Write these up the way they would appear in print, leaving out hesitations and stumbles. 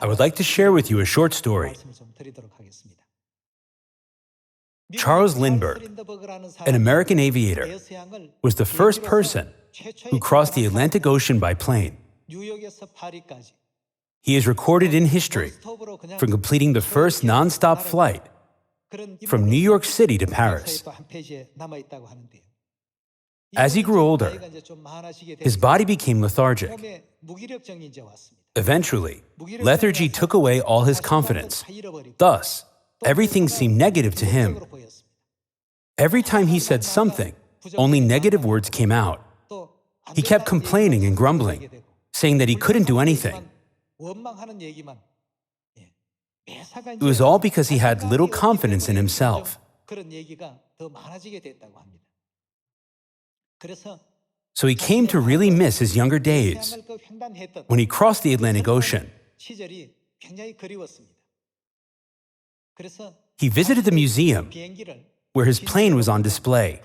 I would like to share with you a short story. Charles Lindbergh, an American aviator, was the first person who crossed the Atlantic Ocean by plane. He is recorded in history for completing the first non-stop flight from New York City to Paris. As he grew older, his body became lethargic. Eventually, lethargy took away all his confidence. Thus, everything seemed negative to him. Every time he said something, only negative words came out. He kept complaining and grumbling, saying that he couldn't do anything. It was all because he had little confidence in himself. So he came to really miss his younger days when he crossed the Atlantic Ocean. He visited the museum where his plane was on display.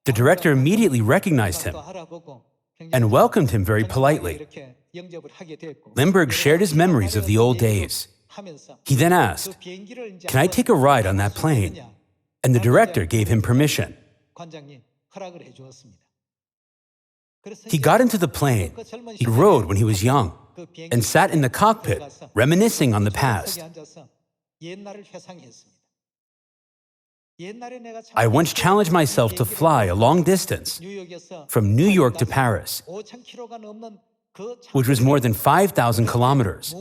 The director immediately recognized him and welcomed him very politely. Lindbergh shared his memories of the old days. He then asked, "Can I take a ride on that plane?" And the director gave him permission. He got into the plane he rode when he was young and sat in the cockpit, reminiscing on the past. "I once challenged myself to fly a long distance from New York to Paris, which was more than 5,000 kilometers.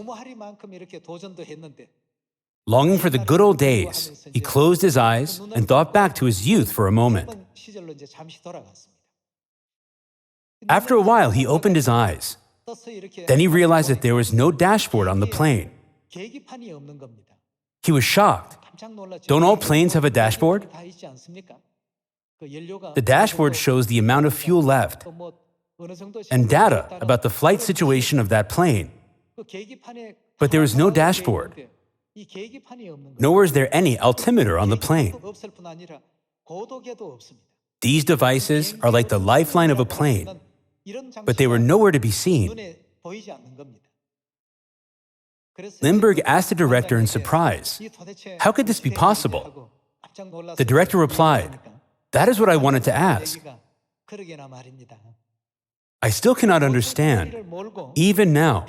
Longing for the good old days, he closed his eyes and thought back to his youth for a moment. After a while, he opened his eyes. Then he realized that there was no dashboard on the plane. He was shocked. Don't all planes have a dashboard? The dashboard shows the amount of fuel left and data about the flight situation of that plane. But there is no dashboard. Nor is there any altimeter on the plane. These devices are like the lifeline of a plane, but they were nowhere to be seen." Lindbergh asked the director in surprise, "How could this be possible?" The director replied, "That is what I wanted to ask. I still cannot understand, even now,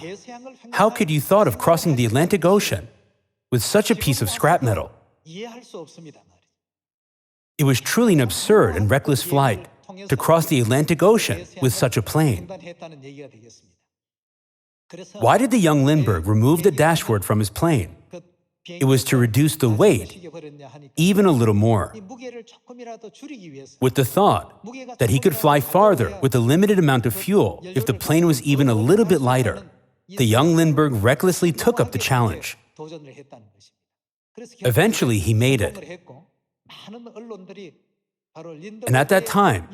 how could you thought of crossing the Atlantic Ocean with such a piece of scrap metal? It was truly an absurd and reckless flight to cross the Atlantic Ocean with such a plane." Why did the young Lindbergh remove the dashboard from his plane? It was to reduce the weight even a little more, with the thought that he could fly farther with a limited amount of fuel if the plane was even a little bit lighter. The young Lindbergh recklessly took up the challenge. Eventually, he made it. And at that time,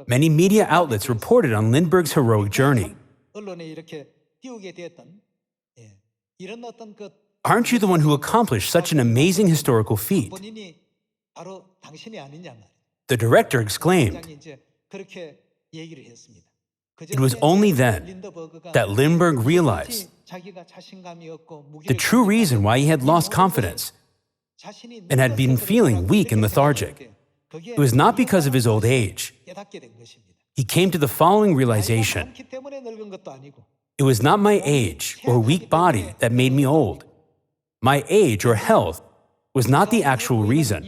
many media outlets reported on Lindbergh's heroic journey. "Aren't you the one who accomplished such an amazing historical feat?" The director exclaimed. It was only then that Lindbergh realized the true reason why he had lost confidence and had been feeling weak and lethargic. It was not because of his old age. He came to the following realization: it was not my age or weak body that made me old. My age or health was not the actual reason.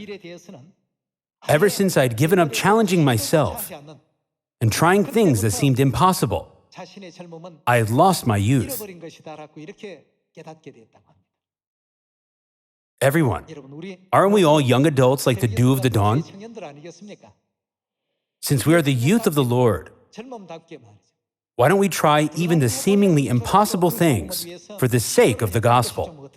Ever since I'd given up challenging myself and trying things that seemed impossible, I had lost my youth. Everyone, aren't we all young adults like the dew of the dawn? Since we are the youth of the Lord, why don't we try even the seemingly impossible things for the sake of the gospel?